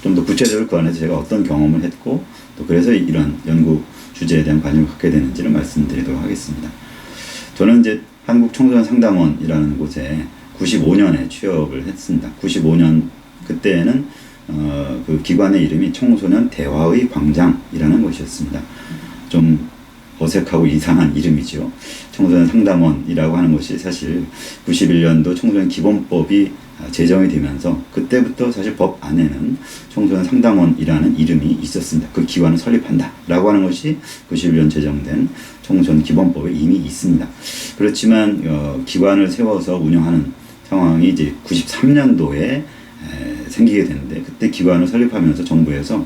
좀 더 구체적으로 그 안에서 제가 어떤 경험을 했고 또 그래서 이런 연구 주제에 대한 관심을 갖게 되는지를 말씀드리도록 하겠습니다. 저는 이제 한국청소년상담원이라는 곳에 95년에 취업을 했습니다. 95년 그때는 그 기관의 이름이 청소년 대화의 광장이라는 곳이었습니다. 좀 어색하고 이상한 이름이죠. 청소년 상담원이라고 하는 것이 사실 91년도 청소년 기본법이 제정이 되면서 그때부터 사실 법 안에는 청소년 상담원이라는 이름이 있었습니다. 그 기관을 설립한다 라고 하는 것이 91년 제정된 청소년 기본법에 이미 있습니다. 그렇지만 기관을 세워서 운영하는 상황이 이제 93년도에 생기게 되는데 그때 기관을 설립하면서 정부에서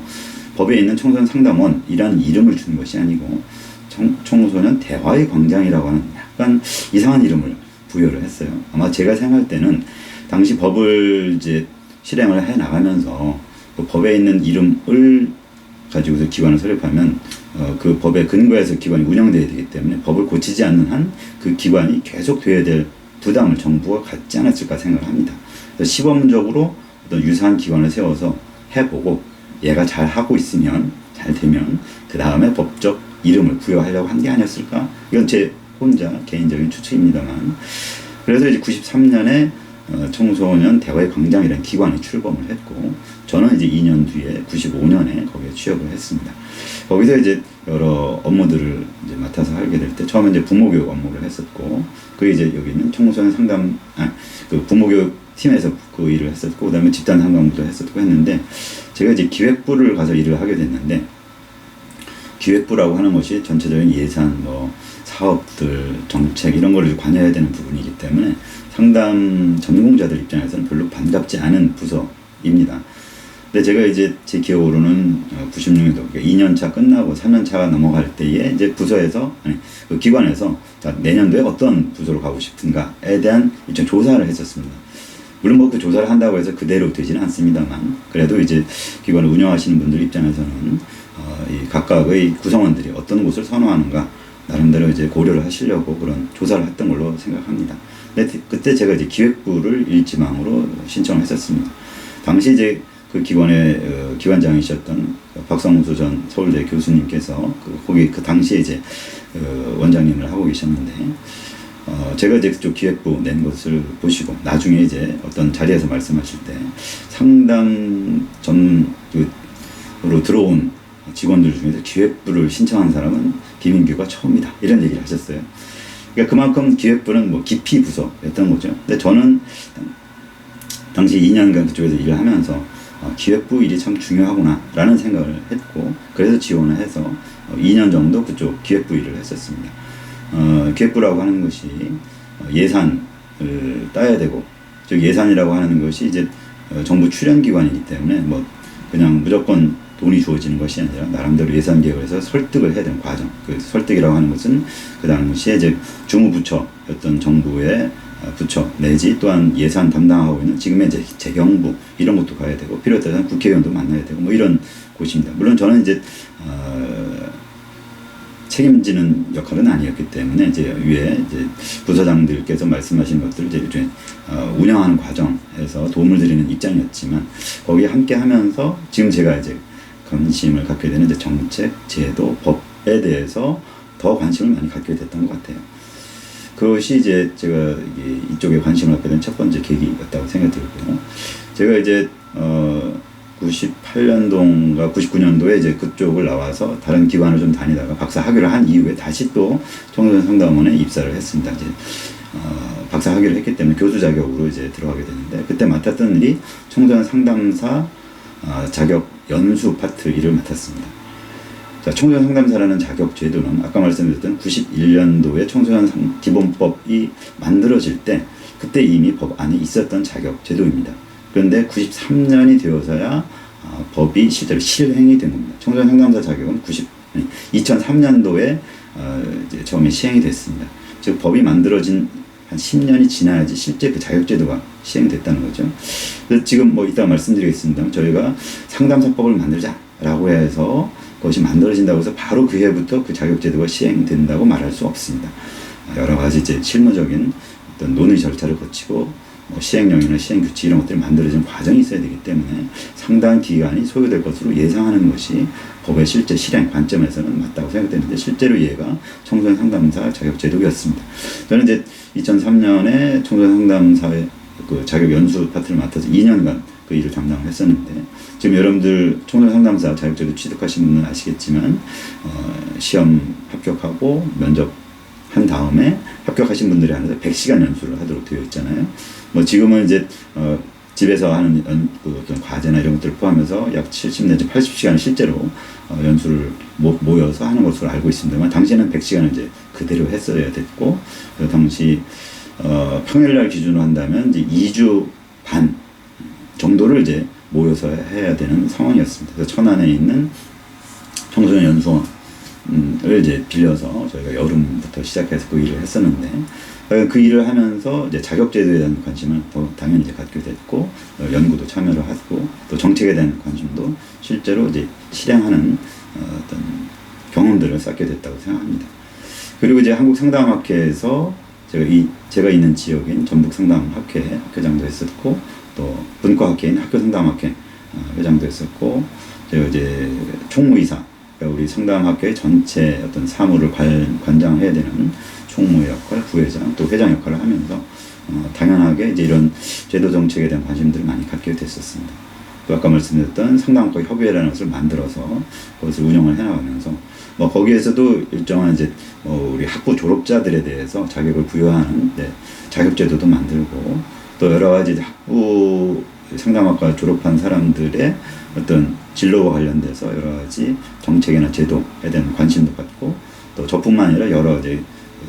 법에 있는 청소년 상담원이라는 이름을 준 것이 아니고 청소년 대화의 광장이라고 하는 약간 이상한 이름을 부여를 했어요. 아마 제가 생각할 때는 당시 법을 이제 실행을 해 나가면서 그 법에 있는 이름을 가지고서 기관을 설립하면 그 법의 근거에서 기관이 운영돼야 되기 때문에 법을 고치지 않는 한 그 기관이 계속 돼야 될 부담을 정부가 갖지 않았을까 생각을 합니다. 그래서 시범적으로 어떤 유사한 기관을 세워서 해보고 얘가 잘 하고 있으면 잘 되면 그 다음에 법적 이름을 부여하려고 한 게 아니었을까? 이건 제 혼자 개인적인 추측입니다만. 그래서 이제 93년에 청소년 대화의 광장이라는 기관이 출범을 했고, 저는 이제 2년 뒤에 95년에 거기에 취업을 했습니다. 거기서 이제 여러 업무들을 이제 맡아서 하게 될 때, 처음에 이제 부모교육 업무를 했었고, 그게 이제 여기는 청소년 상담, 그 부모교육 팀에서 그 일을 했었고, 그 다음에 집단 상담도 했었고 했는데, 제가 이제 기획부를 가서 일을 하게 됐는데, 기획부라고 하는 것이 전체적인 예산, 사업들, 정책 이런 거를 관여해야 되는 부분이기 때문에 상담 전공자들 입장에서는 별로 반갑지 않은 부서입니다. 근데 제가 이제 제 기억으로는 96년도, 그러니까 2년차 끝나고 3년차가 넘어갈 때에 이제 부서에서, 그 기관에서 내년도에 어떤 부서로 가고 싶은가에 대한 일종 조사를 했었습니다. 물론 그 조사를 한다고 해서 그대로 되지는 않습니다만, 그래도 이제 기관을 운영하시는 분들 입장에서는 이 각각의 구성원들이 어떤 곳을 선호하는가 나름대로 이제 고려를 하시려고 그런 조사를 했던 걸로 생각합니다. 근데 그때 제가 이제 기획부를 일지망으로 신청을 했었습니다. 당시 이제 그 기관의 기관장이셨던 박성수 전 서울대 교수님께서 거기 그 당시에 이제 원장님을 하고 계셨는데, 제가 이제 그쪽 기획부 낸 것을 보시고 나중에 이제 어떤 자리에서 말씀하실 때 상담 전으로 들어온 직원들 중에서 기획부를 신청한 사람은 김인규가 처음이다 이런 얘기를 하셨어요. 그러니까 그만큼 기획부는 깊이 부서였던 거죠. 근데 저는 당시 2년간 그쪽에서 일을 하면서 기획부 일이 참 중요하구나 라는 생각을 했고, 그래서 지원을 해서 2년 정도 그쪽 기획부 일을 했었습니다. 기획부라고 하는 것이 예산을 따야 되고, 즉 예산이라고 하는 것이 이제 정부 출연기관이기 때문에 그냥 무조건 돈이 주어지는 것이 아니라 나름대로 예산 계획을 해서 설득을 해야 되는 과정. 그 설득이라고 하는 것은 그 당시에 이제 주무부처였던 정부의 부처 내지 또한 예산 담당하고 있는 지금의 이제 재경부 이런 것도 가야 되고, 필요에 따라서 국회의원도 만나야 되고 이런 곳입니다. 물론 저는 이제 책임지는 역할은 아니었기 때문에 이제 위에 이제 부서장들께서 말씀하신 것들을 이제 운영하는 과정에서 도움을 드리는 입장이었지만, 거기에 함께 하면서 지금 제가 이제 관심을 갖게 되는 이제 정책, 제도, 법에 대해서 더 관심을 많이 갖게 됐던 것 같아요. 그것이 이제 제가 이쪽에 관심을 갖게 된 첫 번째 계기였다고 생각이 들고요. 제가 이제 98년도인가 99년도에 이제 그쪽을 나와서 다른 기관을 좀 다니다가 박사 학위를 한 이후에 다시 또 청소년 상담원에 입사를 했습니다. 이제 박사 학위를 했기 때문에 교수 자격으로 이제 들어가게 되는데, 그때 맡았던 일이 청소년 상담사 자격 연수 파트 일을 맡았습니다. 자, 청소년 상담사라는 자격 제도는 아까 말씀드렸던 91년도에 청소년 기본법이 만들어질 때 그때 이미 법 안에 있었던 자격 제도입니다. 그런데 93년이 되어서야 법이 실제로 실행이 된 겁니다. 청소년 상담사 자격은 2003년도에 이제 처음에 시행이 됐습니다. 즉 법이 만들어진 한 10년이 지나야지 실제 그 자격제도가 시행됐다는 거죠. 그래서 지금 이따가 말씀드리겠습니다. 저희가 상담사법을 만들자라고 해서 그것이 만들어진다고 해서 바로 그 해부터 그 자격제도가 시행된다고 말할 수 없습니다. 여러 가지 이제 실무적인 어떤 논의 절차를 거치고 뭐 시행령이나 시행규칙 이런 것들이 만들어지는 과정이 있어야 되기 때문에 상당한 기간이 소요될 것으로 예상하는 것이 법의 실제 실행 관점에서는 맞다고 생각되는데 실제로 얘가 청소년 상담사 자격제도였습니다. 저는 이제 2003년에 청소년 상담사의 그 자격 연수 파트를 맡아서 2년간 그 일을 담당을 했었는데 지금 여러분들 청소년 상담사 자격제도 취득하신 분은 아시겠지만 시험 합격하고 면접 한 다음에 합격하신 분들이 한해서 100시간 연수를 하도록 되어 있잖아요. 뭐 지금은 이제 집에서 하는 그런 과제나 이런 것들을 포함해서 약 70 내지 80시간을 실제로 연수를 모여서 하는 것으로 알고 있습니다만 당시에는 100시간을 이제 그대로 했어야 됐고 그 당시 평일날 기준으로 한다면 이제 2주 반 정도를 이제 모여서 해야 되는 상황이었습니다. 그래서 천안에 있는 청소년 연수원을 이제 빌려서 저희가 여름부터 시작해서 그 일을 했었는데 그 일을 하면서 이제 자격제도에 대한 관심을 더 당연히 이제 갖게 됐고 연구도 참여를 하고 또 정책에 대한 관심도 실제로 이제 실행하는 어떤 경험들을 쌓게 됐다고 생각합니다. 그리고 이제 한국상담학회에서 제가 있는 지역인 전북상담학회 학회장도 했었고 또 분과학회인 학교상담학회 회장도 했었고 제가 이제 총무이사 우리 상담학회 전체 어떤 사무를 관장해야 되는 총무 역할, 부회장, 또 회장 역할을 하면서 당연하게 이제 이런 제도 정책에 대한 관심들을 많이 갖게 됐었습니다. 또 아까 말씀드렸던 상담학과 협의회라는 것을 만들어서 그것을 운영을 해나가면서 뭐 거기에서도 일정한 이제 우리 학부 졸업자들에 대해서 자격을 부여하는 자격제도도 만들고 또 여러 가지 학부 상담학과 졸업한 사람들의 어떤 진로와 관련돼서 여러 가지 정책이나 제도에 대한 관심도 갖고 또 저뿐만 아니라 여러 이제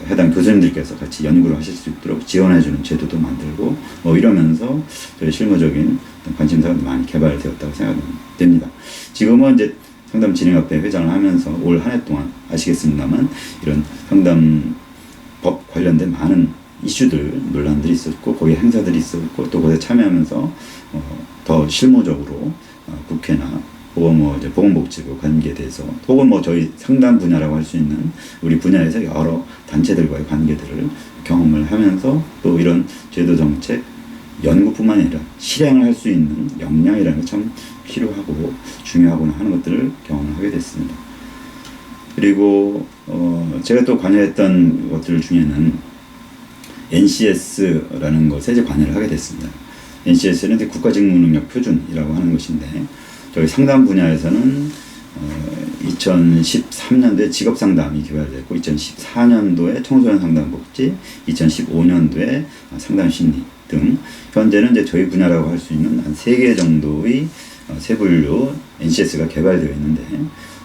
해당 교수님들께서 같이 연구를 하실 수 있도록 지원해주는 제도도 만들고 뭐 이러면서 저희 실무적인 관심사가 많이 개발되었다고 생각됩니다. 지금은 이제 상담진흥협회 회장을 하면서 올 한 해 동안 아시겠습니다만 이런 상담법 관련된 많은 이슈들, 논란들이 있었고 거기에 행사들이 있었고 또 거기에 참여하면서 더 실무적으로 국회나 혹은 뭐 이제 보건복지부 관계에 대해서 혹은 뭐 저희 상담 분야라고 할 수 있는 우리 분야에서 여러 단체들과의 관계들을 경험을 하면서 또 이런 제도 정책 연구뿐만 아니라 실행을 할 수 있는 역량이라는 게 참 필요하고 중요하구나 하는 것들을 경험을 하게 됐습니다. 그리고 제가 또 관여했던 것들 중에는 NCS라는 것에 이제 관여를 하게 됐습니다. NCS는 이제 국가직무능력 표준이라고 하는 것인데 저희 상담 분야에서는 2013년도에 직업상담이 개발됐고 2014년도에 청소년 상담복지, 2015년도에 상담심리 등 현재는 이제 저희 분야라고 할 수 있는 한 3개 정도의 세 분류 NCS가 개발되어 있는데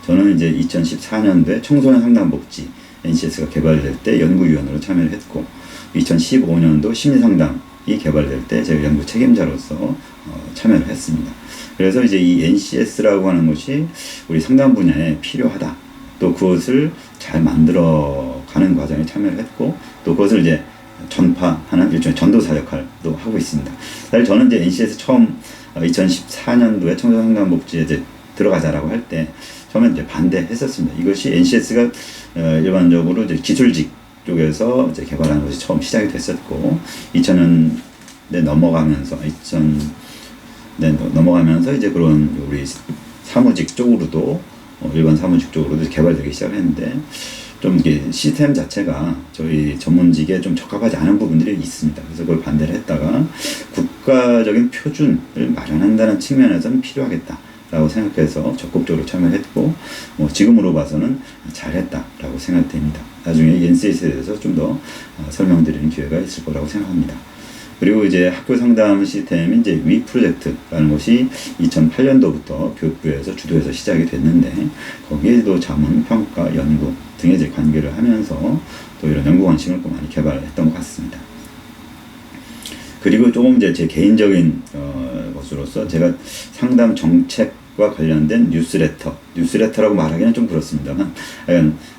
저는 이제 2014년도에 청소년 상담복지 NCS가 개발될 때 연구위원으로 참여를 했고 2015년도 심리상담이 개발될 때 제가 연구 책임자로서 참여를 했습니다. 그래서 이제 이 NCS라고 하는 것이 우리 상담 분야에 필요하다. 또 그것을 잘 만들어가는 과정에 참여를 했고 또 그것을 이제 전파하는 일종의 전도사 역할도 하고 있습니다. 사실 저는 이제 NCS 처음 2014년도에 청소년 상담복지에 이제 들어가자라고 할 때 처음에 이제 반대했었습니다. 이것이 NCS가 일반적으로 이제 기술직 쪽에서 이제 개발하는 것이 처음 시작이 됐었고 2000년대 넘어가면서 이제 그런 우리 사무직 쪽으로도 일반 사무직 쪽으로도 개발되기 시작했는데 좀 이게 시스템 자체가 저희 전문직에 좀 적합하지 않은 부분들이 있습니다. 그래서 그걸 반대를 했다가 국가적인 표준을 마련한다는 측면에서는 필요하겠다라고 생각해서 적극적으로 참여했고 지금으로 봐서는 잘했다라고 생각됩니다. 나중에 NCS에 대해서 좀 더 설명드리는 기회가 있을 거라고 생각합니다. 그리고 이제 학교 상담 시스템인 이제 위 프로젝트라는 것이 2008년도부터 교육부에서 주도해서 시작이 됐는데 거기에도 자문, 평가, 연구 등의 이제 관계를 하면서 또 이런 연구 관심을 또 많이 개발했던 것 같습니다. 그리고 조금 이제 제 개인적인 것으로서 제가 상담 정책과 관련된 뉴스레터라고 말하기는 좀 그렇습니다만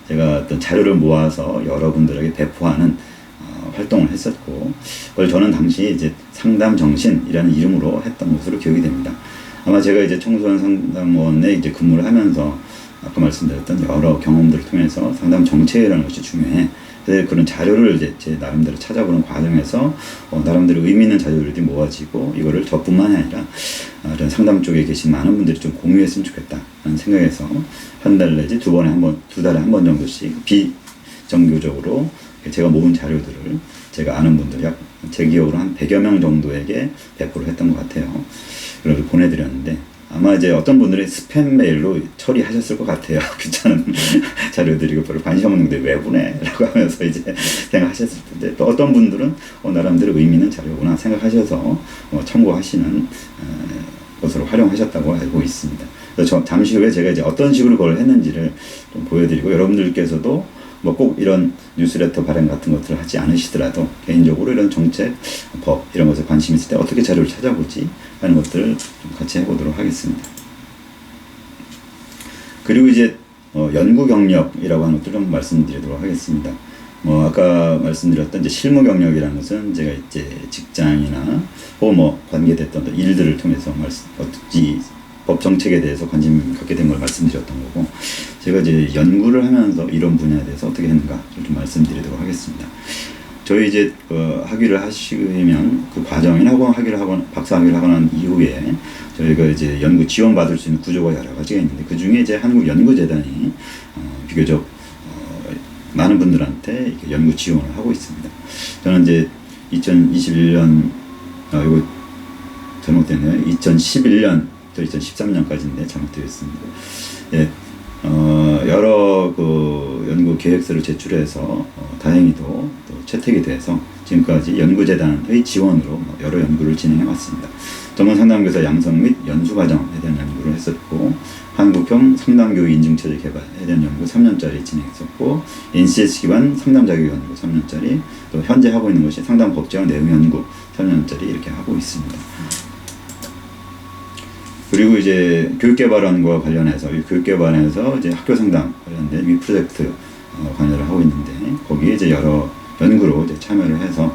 제가 어떤 자료를 모아서 여러분들에게 배포하는 활동을 했었고 그걸 저는 당시 이제 상담정신이라는 이름으로 했던 것으로 기억이 됩니다. 아마 제가 이제 청소년 상담원에 이제 근무를 하면서 아까 말씀드렸던 여러 경험들을 통해서 상담 정책이라는 것이 중요해 그런 자료를 이제 제 나름대로 찾아보는 과정에서 나름대로 의미 있는 자료들이 모아지고 이거를 저뿐만이 아니라 이런 상담 쪽에 계신 많은 분들이 좀 공유했으면 좋겠다 하는 생각에서 한 달 내지 두 달에 한 번 정도씩 비정교적으로 제가 모은 자료들을 제가 아는 분들 제 기억으로 한 100여 명 정도에게 배포를 했던 것 같아요. 그걸 보내드렸는데 아마 이제 어떤 분들이 스팸 메일로 처리하셨을 것 같아요. 귀찮은 자료들이고 별로 관심 없는데 왜 보내? 라고 하면서 이제 생각하셨을 텐데 또 어떤 분들은 나름대로 의미 있는 자료구나 생각하셔서 참고하시는 것으로 활용하셨다고 알고 있습니다. 그래서 잠시 후에 제가 이제 어떤 식으로 그걸 했는지를 좀 보여드리고 여러분들께서도 뭐 꼭 이런 뉴스레터 발행 같은 것들을 하지 않으시더라도 개인적으로 이런 정책, 법 이런 것에 관심 있을 때 어떻게 자료를 찾아보지 하는 것들을 좀 같이 해보도록 하겠습니다. 그리고 이제 연구 경력이라고 하는 것들 좀 말씀드리도록 하겠습니다. 아까 말씀드렸던 이제 실무 경력이라는 것은 제가 이제 직장이나 혹은 관계됐던 일들을 통해서 어떻게 법 정책에 대해서 관심 갖게 된 걸 말씀드렸던 거고, 제가 이제 연구를 하면서 이런 분야에 대해서 어떻게 했는가 좀 말씀드리도록 하겠습니다. 저희 이제 학위를 하시면 그 과정이나 혹은 박사 학위를 하고 난 이후에 저희가 이제 연구 지원 받을 수 있는 구조가 여러 가지가 있는데 그 중에 이제 한국연구재단이 비교적 많은 분들한테 연구 지원을 하고 있습니다. 저는 이제 2021년 이거 잘못됐네요. 2011년 2013년까지인데 잘못되어 있습니다. 예, 여러 연구 계획서를 제출해서 다행히도 또 채택이 돼서 지금까지 연구재단의 지원으로 여러 연구를 진행해 왔습니다. 전문상담교사 양성 및 연수과정에 대한 연구를 했었고, 한국형 상담교육 인증체제 개발에 대한 연구 3년짜리 진행했었고, NCS 기반 상담자격 연구 3년짜리, 또 현재 하고 있는 것이 상담법제화 내용 연구 3년짜리 이렇게 하고 있습니다. 그리고 이제 교육개발원과 관련해서 이 교육개발원에서 이제 학교상담 관련된 이 프로젝트 관여를 하고 있는데 거기에 이제 여러 연구로 이제 참여를 해서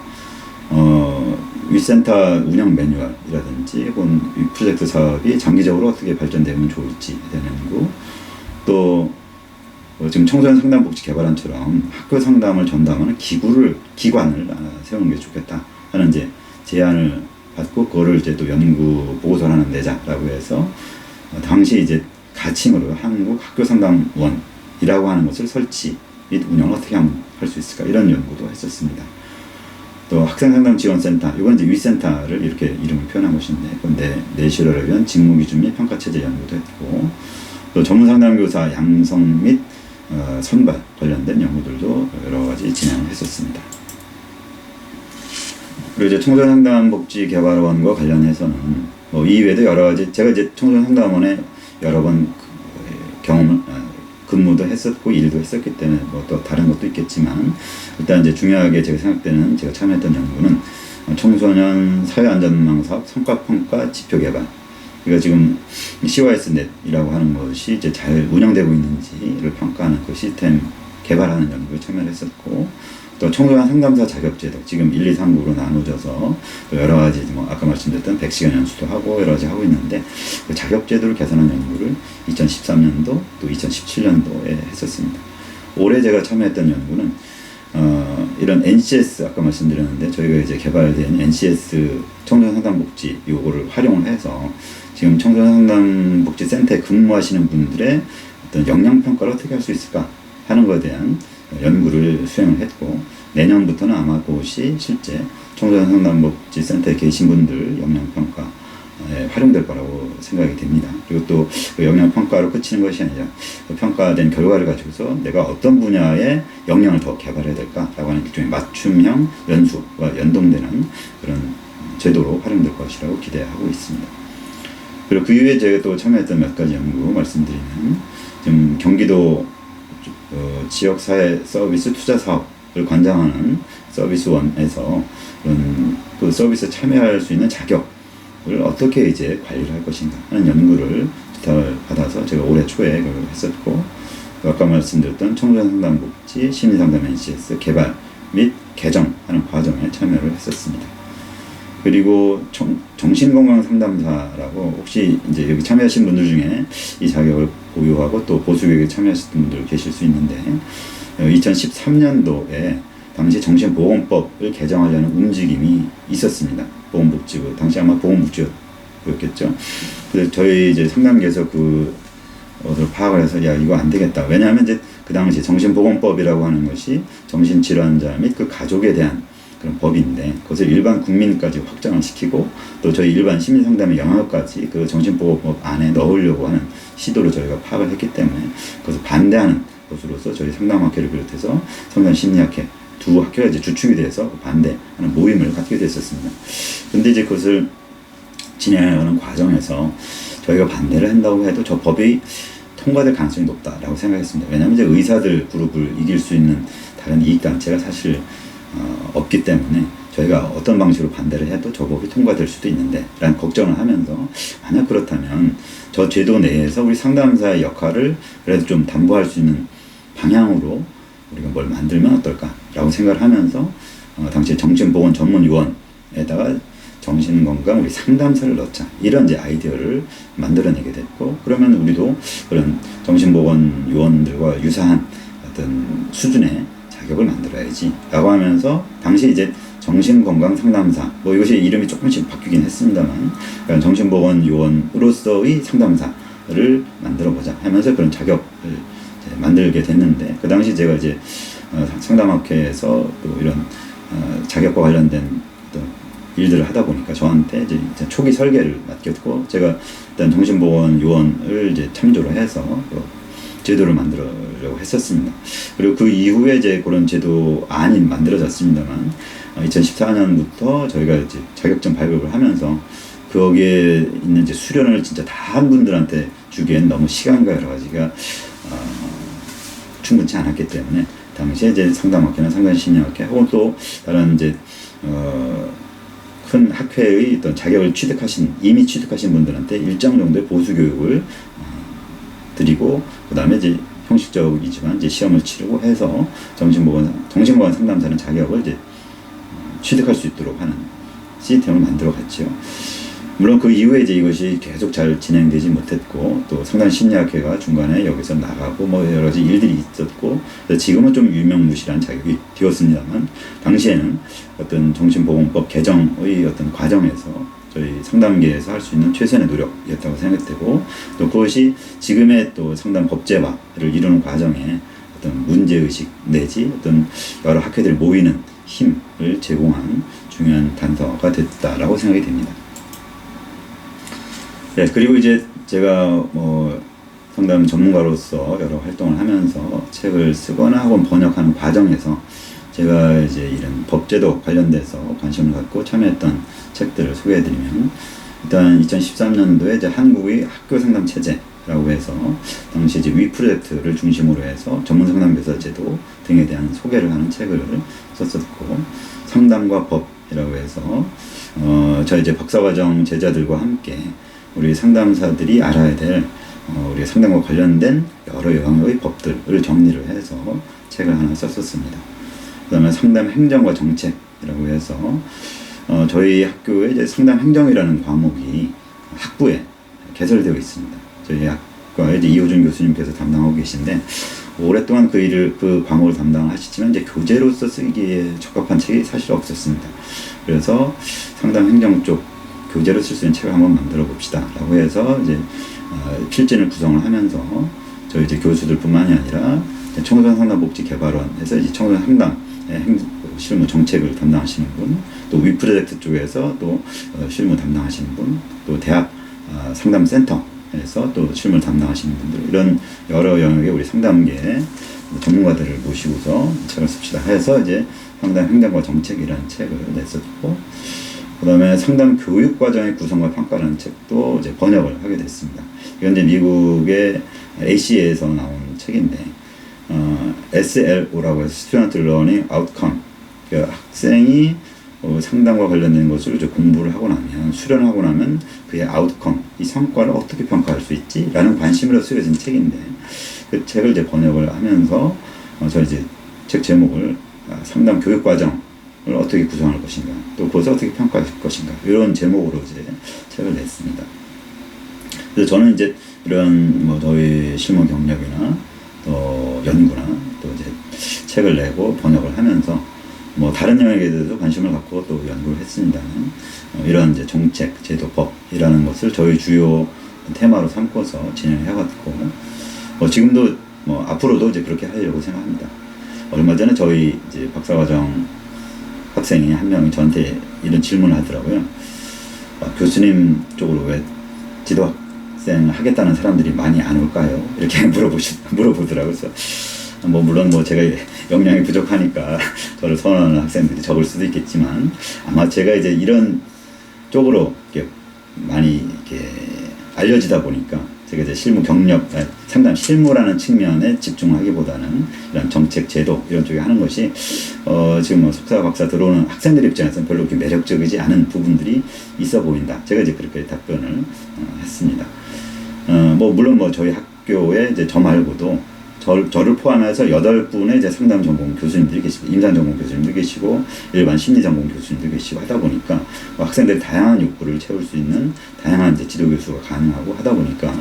윗센터 운영 매뉴얼이라든지 혹은 이 프로젝트 사업이 장기적으로 어떻게 발전되면 좋을지에 대한 연구, 또 지금 청소년 상담복지 개발원처럼 학교 상담을 전담하는 기관을 세우는 게 좋겠다 하는 이제 제안을 받고 그거를 이제 또 연구 보고서를 하나 내자라고 해서 당시 이제 가칭으로 한국학교상담원이라고 하는 것을 설치 및 운영을 어떻게 하면 할 수 있을까 이런 연구도 했었습니다. 또 학생상담지원센터, 이건 이제 윗센터를 이렇게 이름을 표현한 것인데 그런데 내실화를 위한 직무기준 및 평가체제 연구도 했고, 또 전문상담교사 양성 및 선발 관련된 연구들도 여러 가지 진행을 했었습니다. 그리고 이제 청소년상담복지개발원과 관련해서는 이외에도 여러 가지 제가 이제 청소년상담원에 여러 번 근무도 했었고 일도 했었기 때문에 또 다른 것도 있겠지만 일단 이제 중요하게 제가 생각되는 제가 참여했던 연구는 청소년 사회안전망사업 성과평가 지표 개발. 그러니까 지금 CYS넷이라고 하는 것이 이제 잘 운영되고 있는지를 평가하는 그 시스템 개발하는 연구에 참여를 했었고, 또 청소년 상담사 자격제도 지금 1, 2, 3구로 나누어져서 여러 가지 아까 말씀드렸던 100시간 연수도 하고 여러 가지 하고 있는데 그 자격제도를 개선한 연구를 2013년도 또 2017년도에 했었습니다. 올해 제가 참여했던 연구는 이런 NCS 아까 말씀드렸는데 저희가 이제 개발된 NCS 청소년 상담복지 요거를 활용을 해서 지금 청소년 상담복지센터에 근무하시는 분들의 어떤 역량평가를 어떻게 할 수 있을까 하는 것에 대한 연구를 수행을 했고, 내년부터는 아마 그것이 실제 청소년 상담복지센터에 계신 분들 역량평가에 활용될 거라고 생각이 됩니다. 그리고 또 그 역량평가로 그치는 것이 아니라 그 평가된 결과를 가지고서 내가 어떤 분야의 역량을 더 개발해야 될까라고 하는 일종의 맞춤형 연수와 연동되는 그런 제도로 활용될 것이라고 기대하고 있습니다. 그리고 그 이후에 제가 또 참여했던 몇 가지 연구 말씀드리면, 지금 경기도 지역사회 서비스 투자 사업을 관장하는 서비스원에서 그 서비스에 참여할 수 있는 자격을 어떻게 이제 관리를 할 것인가 하는 연구를 부탁을 받아서 제가 올해 초에 그걸 했었고, 아까 말씀드렸던 청소년 상담복지 시민상담 NCS 개발 및 개정하는 과정에 참여를 했었습니다. 그리고 정신건강상담사라고 혹시 이제 여기 참여하신 분들 중에 이 자격을 보유하고 또 보수교육에 참여하셨던 분들 계실 수 있는데 2013년도에 당시 정신보건법을 개정하려는 움직임이 있었습니다. 보건복지부, 당시 아마 보건복지부였겠죠. 그래서 저희 이제 상담계에서 파악을 해서 야 이거 안 되겠다. 왜냐하면 이제 그 당시 정신보건법이라고 하는 것이 정신질환자 및 그 가족에 대한 그런 법인데 그것을 일반 국민까지 확장을 시키고 또 저희 일반 시민상담의 영역까지 그 정신보건법 안에 넣으려고 하는 시도를 저희가 파악을 했기 때문에 그것을 반대하는 것으로서 저희 상담학회를 비롯해서 상담심리학회 두 학회가 이제 주축이 돼서 반대하는 모임을 갖게 됐었습니다. 근데 이제 그것을 진행하는 과정에서 저희가 반대를 한다고 해도 저 법이 통과될 가능성이 높다라고 생각했습니다. 왜냐하면 이제 의사들 그룹을 이길 수 있는 다른 이익단체가 사실 없기 때문에 저희가 어떤 방식으로 반대를 해도 저 법이 통과될 수도 있는데 라는 걱정을 하면서 만약 그렇다면 저 제도 내에서 우리 상담사의 역할을 그래도 좀 담보할 수 있는 방향으로 우리가 뭘 만들면 어떨까라고 생각을 하면서 당시 정신보건 전문요원에다가 정신건강 우리 상담사를 넣자 이런 이제 아이디어를 만들어내게 됐고 그러면 우리도 그런 정신보건 요원들과 유사한 어떤 수준의 자격을 만들어야지 라고 하면서 당시 이제 정신건강 상담사 이것이 이름이 조금씩 바뀌긴 했습니다만 그러니까 정신보건 요원으로서의 상담사를 만들어보자 하면서 그런 자격을 이제 만들게 됐는데 그 당시 제가 이제 상담학회에서 또 이런 자격과 관련된 일들을 하다 보니까 저한테 이제 초기 설계를 맡겼고 제가 일단 정신보건 요원을 이제 참조를 해서 제도를 만들려고 했었습니다. 그리고 그 이후에 이제 그런 제도 안이 만들어졌습니다만 2014년부터 저희가 이제 자격증 발급을 하면서 거기에 있는 이제 수련을 진짜 다 한 분들한테 주기엔 너무 시간과 여러 가지가 충분치 않았기 때문에 당시에 이제 상담학회나 상담심리학회 혹은 또 다른 이제 큰 학회의 어떤 자격을 이미 취득하신 분들한테 일정 정도의 보수 교육을 드리고 그 다음에 이제 형식적이지만 이제 시험을 치르고 해서 정신보건 상담사는 자격을 이제 취득할 수 있도록 하는 시스템을 만들어 갔죠. 물론 그 이후에 이제 이것이 계속 잘 진행되지 못했고 또 상담심리학회가 중간에 여기서 나가고 여러 가지 일들이 있었고 지금은 좀 유명무실한 자격이 되었습니다만 당시에는 어떤 정신보건법 개정의 어떤 과정에서 저희 상담계에서 할 수 있는 최선의 노력이었다고 생각되고 또 그것이 지금의 또 상담 법제화를 이루는 과정에 어떤 문제의식 내지 어떤 여러 학회들이 모이는 힘을 제공한 중요한 단서가 됐다라고 생각이 됩니다. 네, 그리고 이제 제가 상담 전문가로서 여러 활동을 하면서 책을 쓰거나 혹은 번역하는 과정에서 제가 이제 이런 법제도 관련돼서 관심을 갖고 참여했던 책들을 소개해드리면 일단 2013년도에 이제 한국의 학교 상담 체제라고 해서 당시 이제 위 프로젝트를 중심으로 해서 전문 상담 교사 제도 등에 대한 소개를 하는 책을 썼었고 상담과 법이라고 해서 저 이제 박사과정 제자들과 함께 우리 상담사들이 알아야 될 우리 상담과 관련된 여러 영역의 법들을 정리를 해서 책을 하나 썼었습니다. 그 다음에 상담 행정과 정책이라고 해서 저희 학교에 이제 상담 행정이라는 과목이 학부에 개설되어 있습니다. 저희 학과에 이제 이호준 교수님께서 담당하고 계신데 오랫동안 그 과목을 담당하시지만 이제 교재로서 쓰기에 적합한 책이 사실 없었습니다. 그래서 상담 행정 쪽 교재로 쓸 수 있는 책을 한번 만들어 봅시다 라고 해서 이제 필진을 구성을 하면서 저희 이제 교수들뿐만이 아니라 청소년 상담복지 개발원에서 이제 청소년 상담 실무 정책을 담당하시는 분, 또 위 프로젝트 쪽에서 또 실무 담당하시는 분, 또 대학 상담센터에서 또 실무를 담당하시는 분들 이런 여러 영역의 우리 상담계 전문가들을 모시고서 책을 씁시다 해서 이제 상담 행정과 정책이라는 책을 냈었고 그 다음에 상담 교육 과정의 구성과 평가라는 책도 이제 번역을 하게 됐습니다. 이건 이제 미국의 ACA에서 나온 책인데, SLO라고 해서 Student Learning Outcome. 그러니까 학생이 상담과 관련된 것을 이제 공부를 하고 나면, 수련을 하고 나면 그의 outcome, 이 성과를 어떻게 평가할 수 있지? 라는 관심으로 쓰여진 책인데, 그 책을 이제 번역을 하면서, 저 이제 책 제목을 상담 교육 과정, 을 어떻게 구성할 것인가, 또 그것을 어떻게 평가할 것인가, 이런 제목으로 이제 책을 냈습니다. 그래서 저는 이제 이런 저희 실무 경력이나 또 연구나 또 이제 책을 내고 번역을 하면서 뭐 다른 영역에 대해서 관심을 갖고 또 연구를 했습니다만 이런 이제 정책, 제도, 법이라는 것을 저희 주요 테마로 삼고서 진행을 해왔고 지금도 앞으로도 이제 그렇게 하려고 생각합니다. 얼마 전에 저희 이제 박사과정 학생이 한 명이 저한테 이런 질문을 하더라고요. 교수님 쪽으로 왜 지도학생 하겠다는 사람들이 많이 안 올까요? 이렇게 물어보더라고요. 그래서 물론 제가 역량이 부족하니까 저를 선호하는 학생들이 적을 수도 있겠지만 아마 제가 이제 이런 쪽으로 이렇게 많이 이렇게 알려지다 보니까 제가 이제 실무 경력, 상담 실무라는 측면에 집중하기보다는 이런 정책, 제도 이런 쪽에 하는 것이 지금 석사, 박사 들어오는 학생들 입장에서는 별로 그렇게 매력적이지 않은 부분들이 있어 보인다. 제가 이제 그렇게 답변을 했습니다. 물론 저희 학교에 이제 저 말고도 저를 포함해서 8분의 이제 상담 전공 교수님들이 계시고, 임상 전공 교수님도 계시고, 일반 심리 전공 교수님도 계시고 하다 보니까, 학생들이 다양한 욕구를 채울 수 있는 다양한 이제 지도 교수가 가능하고 하다 보니까,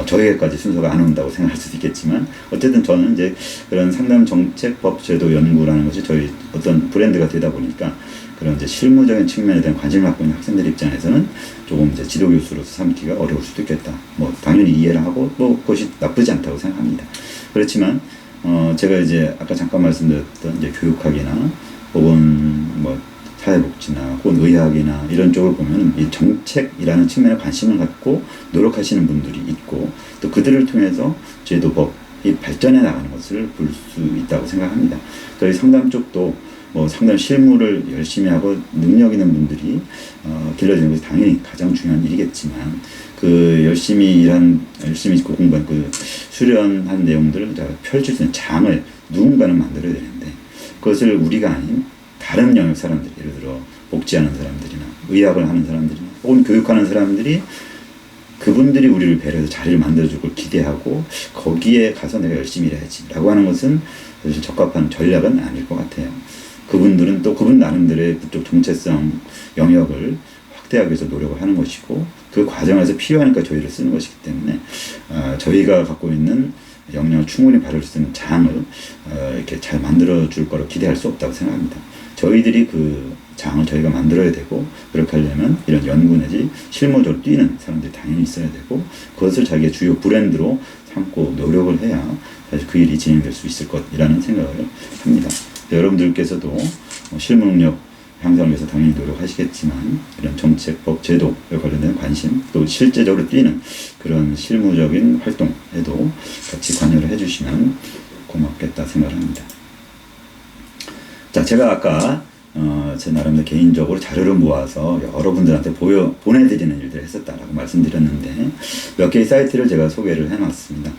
저에게까지 순서가 안 온다고 생각할 수도 있겠지만, 어쨌든 저는 이제 그런 상담 정책, 법, 제도 연구라는 것이 저희 어떤 브랜드가 되다 보니까, 그런 이제 실무적인 측면에 대한 관심을 갖고 있는 학생들 입장에서는 조금 이제 지도 교수로서 삼기가 어려울 수도 있겠다. 당연히 이해를 하고 또 그것이 나쁘지 않다고 생각합니다. 그렇지만 제가 이제 아까 잠깐 말씀드렸던 이제 교육학이나 혹은 사회복지나 혹은 의학이나 이런 쪽을 보면 이 정책이라는 측면에 관심을 갖고 노력하시는 분들이 있고 또 그들을 통해서 제도법이 발전해 나가는 것을 볼 수 있다고 생각합니다. 저희 상담 쪽도 상담 실무를 열심히 하고 능력 있는 분들이 길러지는 것이 당연히 가장 중요한 일이겠지만 열심히 공부한 수련한 내용들을 펼칠 수 있는 장을 누군가는 만들어야 되는데 그것을 우리가 아닌 다른 영역 사람들, 예를 들어 복지하는 사람들이나 의학을 하는 사람들이나 혹은 교육하는 사람들이 그분들이 우리를 배려해서 자리를 만들어줄 걸 기대하고 거기에 가서 내가 열심히 일해야지 라고 하는 것은 사실 적합한 전략은 아닐 것 같아요. 그분들은 또 그분 나름대로의 그쪽 정체성 영역을 확대하기 위해서 노력을 하는 것이고 그 과정에서 필요하니까 저희를 쓰는 것이기 때문에 저희가 갖고 있는 역량을 충분히 발휘할 수 있는 장을 이렇게 잘 만들어줄 거라고 기대할 수 없다고 생각합니다. 저희들이 그 장을 저희가 만들어야 되고 그렇게 하려면 이런 연구 내지 실무적으로 뛰는 사람들이 당연히 있어야 되고 그것을 자기의 주요 브랜드로 삼고 노력을 해야 사실 그 일이 진행될 수 있을 것이라는 생각을 합니다. 여러분들께서도 실무 능력 향상을 위해서 당연히 노력하시겠지만 이런 정책, 법, 제도에 관련된 관심 또 실제적으로 뛰는 그런 실무적인 활동에도 같이 관여를 해주시면 고맙겠다 생각을 합니다. 자, 제가 아까 제 나름대로 개인적으로 자료를 모아서 여러분들한테 보내드리는 일들을 했었다라고 말씀드렸는데 몇 개의 사이트를 제가 소개를 해놨습니다.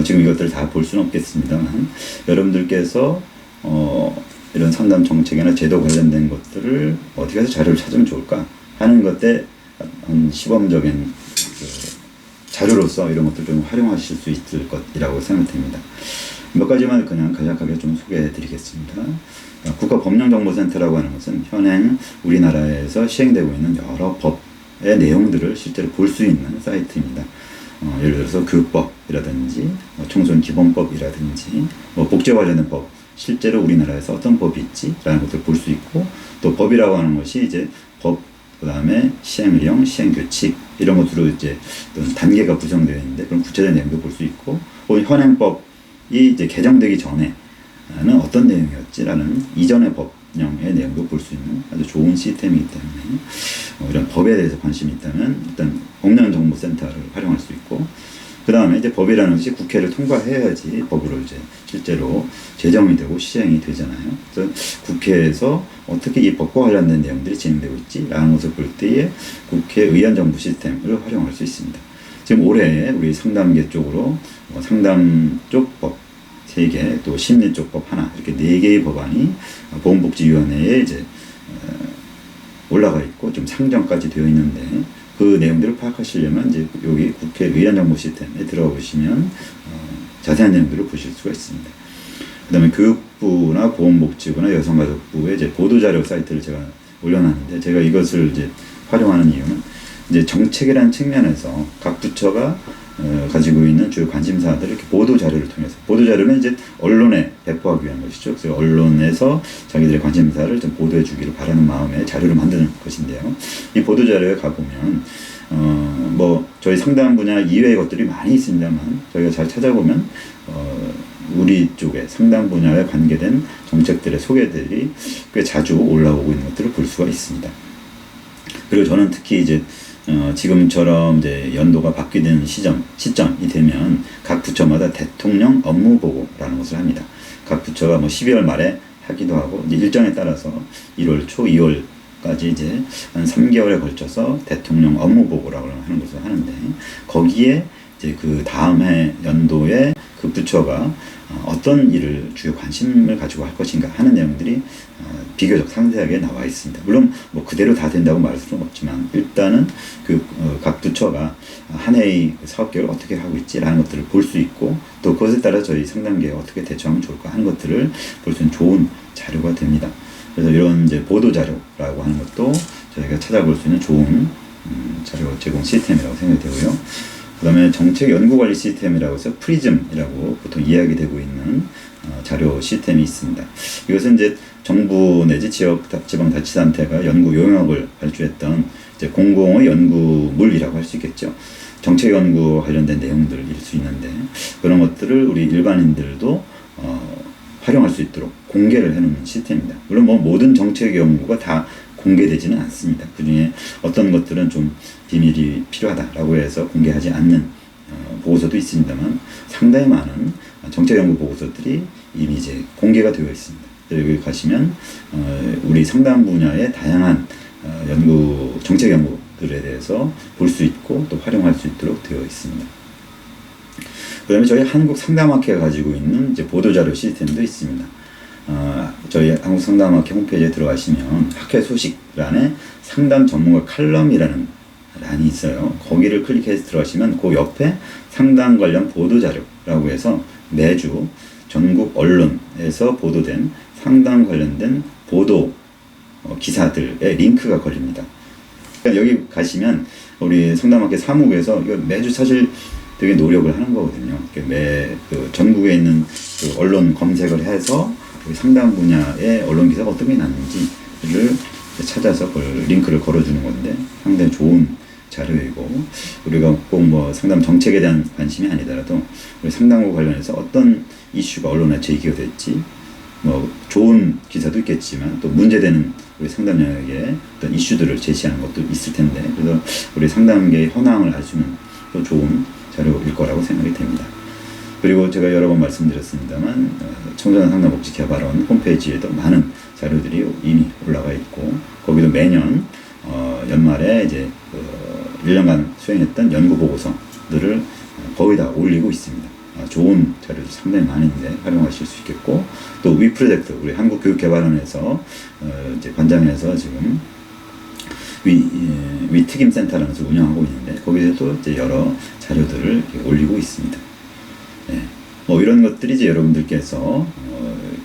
지금 이것들을 다 볼 수는 없겠습니다만 여러분들께서 이런 상담 정책이나 제도 관련된 것들을 어디 가서 자료를 찾으면 좋을까 하는 것에 시범적인 자료로서 이런 것들 좀 활용하실 수 있을 것이라고 생각됩니다. 몇 가지만 그냥 간략하게 좀 소개해 드리겠습니다. 국가법령정보센터라고 하는 것은 현행 우리나라에서 시행되고 있는 여러 법의 내용들을 실제로 볼 수 있는 사이트입니다. 예를 들어서 교육법이라든지 청소년 기본법이라든지 복지 관련된 법 실제로 우리나라에서 어떤 법이 있지? 라는 것을 볼 수 있고 또 법이라고 하는 것이 이제 법, 그 다음에 시행령, 시행규칙 이런 것으로 이제 단계가 구성되어 있는데 그런 구체적인 내용도 볼 수 있고 혹은 현행법이 이제 개정되기 전에는 어떤 내용이었지라는 이전의 법령의 내용도 볼 수 있는 아주 좋은 시스템이기 때문에 이런 법에 대해서 관심이 있다면 일단 법령정보센터를 활용할 수 있고 그 다음에 이제 법이라는 것이 국회를 통과해야지 법으로 이제 실제로 제정이 되고 시행이 되잖아요. 그래서 국회에서 어떻게 이 법과 관련된 내용들이 진행되고 있지? 라는 것을 볼 때에 국회 의원정보 시스템을 활용할 수 있습니다. 지금 올해 우리 상담계 쪽으로 상담 쪽 법 3개, 또 심리 쪽 법 하나, 이렇게 4개의 법안이 보건복지위원회에 이제 올라가 있고 좀 상정까지 되어 있는데 그 내용들을 파악하시려면 이제 여기 국회 의원정보 시스템에 들어가 보시면 자세한 내용들을 보실 수가 있습니다. 그 다음에 교육부나 보건복지부나 여성가족부의 이제 보도자료 사이트를 제가 올려놨는데 제가 이것을 이제 활용하는 이유는 이제 정책이라는 측면에서 각 부처가 가지고 있는 주요 관심사들을 이렇게 보도 자료를 통해서, 보도 자료는 이제 언론에 배포하기 위한 것이죠. 그래서 언론에서 자기들의 관심사를 좀 보도해 주기를 바라는 마음에 자료를 만드는 것인데요. 이 보도 자료에 가보면 뭐 저희 상담 분야 이외의 것들이 많이 있습니다만, 저희가 잘 찾아보면 우리 쪽에 상담 분야에 관계된 정책들의 소개들이 꽤 자주 올라오고 있는 것들을 볼 수가 있습니다. 그리고 저는 특히 이제 지금처럼 이제 연도가 바뀌는 시점이 되면 각 부처마다 대통령 업무 보고라는 것을 합니다. 각 부처가 뭐 12월 말에 하기도 하고, 이제 일정에 따라서 1월 초, 2월까지 이제 한 3개월에 걸쳐서 대통령 업무 보고라고 하는 것을 하는데, 거기에 이제 그 다음 해 연도에 그 부처가 어떤 일을 주요 관심을 가지고 할 것인가 하는 내용들이 비교적 상세하게 나와 있습니다. 물론 뭐 그대로 다 된다고 말할 수는 없지만, 일단은 각 부처가 한 해의 사업 계획을 어떻게 하고 있지라는 것들을 볼 수 있고, 또 그것에 따라 저희 상담계가 어떻게 대처하면 좋을까 하는 것들을 볼 수 있는 좋은 자료가 됩니다. 그래서 이런 이제 보도 자료라고 하는 것도 저희가 찾아볼 수 있는 좋은 자료 제공 시스템이라고 생각이 되고요. 그 다음에 정책 연구 관리 시스템이라고 해서 프리즘이라고 보통 이야기되고 있는 자료 시스템이 있습니다. 이것은 이제 정부 내지 지방자치단체가 연구 용역을 발주했던 이제 공공의 연구물이라고 할 수 있겠죠. 정책 연구 관련된 내용들일 수 있는데, 그런 것들을 우리 일반인들도 활용할 수 있도록 공개를 해놓는 시스템입니다. 물론 뭐 모든 정책 연구가 다 공개되지는 않습니다. 그 중에 어떤 것들은 좀 비밀이 필요하다라고 해서 공개하지 않는 보고서도 있습니다만, 상당히 많은 정책 연구 보고서들이 이미 이제 공개가 되어 있습니다. 여기 가시면 우리 상담 분야의 다양한 정책 연구들에 대해서 볼 수 있고 또 활용할 수 있도록 되어 있습니다. 그 다음에 저희 한국상담학회가 가지고 있는 이제 보도자료 시스템도 있습니다. 저희 한국상담학회 홈페이지에 들어가시면 학회 소식란에 상담 전문가 칼럼이라는 란이 있어요. 거기를 클릭해서 들어가시면 그 옆에 상담 관련 보도자료라고 해서 매주 전국 언론에서 보도된 상담 관련된 보도 기사들의 링크가 걸립니다. 그러니까 여기 가시면 우리 상담학회 사무국에서 이거 매주 사실 되게 노력을 하는 거거든요. 전국에 있는 그 언론 검색을 해서 상담 분야의 언론 기사가 어떤 게 났는지를 찾아서 그걸 링크를 걸어주는 건데, 상당히 좋은 자료이고, 우리가 꼭 뭐 상담 정책에 대한 관심이 아니더라도 우리 상담과 관련해서 어떤 이슈가 언론에 제기가 됐지, 뭐 좋은 기사도 있겠지만 또 문제되는 우리 상담 영역의 어떤 이슈들을 제시하는 것도 있을 텐데, 그래서 우리 상담계의 현황을 알 수 있는 또 좋은 자료일 거라고 생각이 됩니다. 그리고 제가 여러 번 말씀드렸습니다만, 청소년 상담복지개발원 홈페이지에도 많은 자료들이 이미 올라가 있고, 거기도 매년 연말에 이제 1년간 수행했던 연구 보고서들을 거의 다 올리고 있습니다. 좋은 자료도 상당히 많은데 활용하실 수 있겠고, 또 위 프로젝트, 우리 한국교육개발원에서 이제 관장해서 지금 위 특임센터라는 것을 운영하고 있는데, 거기에도 이제 여러 자료들을 올리고 있습니다. 네. 뭐 이런 것들이 이제 여러분들께서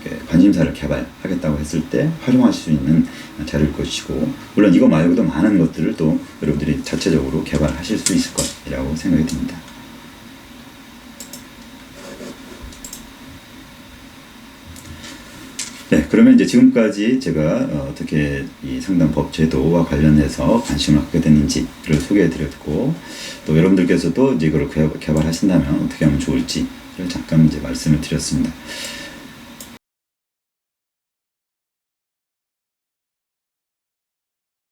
이렇게 관심사를 개발하겠다고 했을 때 활용하실 수 있는 자료일 것이고, 물론 이거 말고도 많은 것들을 또 여러분들이 자체적으로 개발하실 수 있을 것이라고 생각이 듭니다. 네, 그러면 이제 지금까지 제가 어떻게 이 상담법 제도와 관련해서 관심을 갖게 됐는지를 소개해 드렸고, 또 여러분들께서도 이제 이걸 개발하신다면 어떻게 하면 좋을지를 잠깐 이제 말씀을 드렸습니다.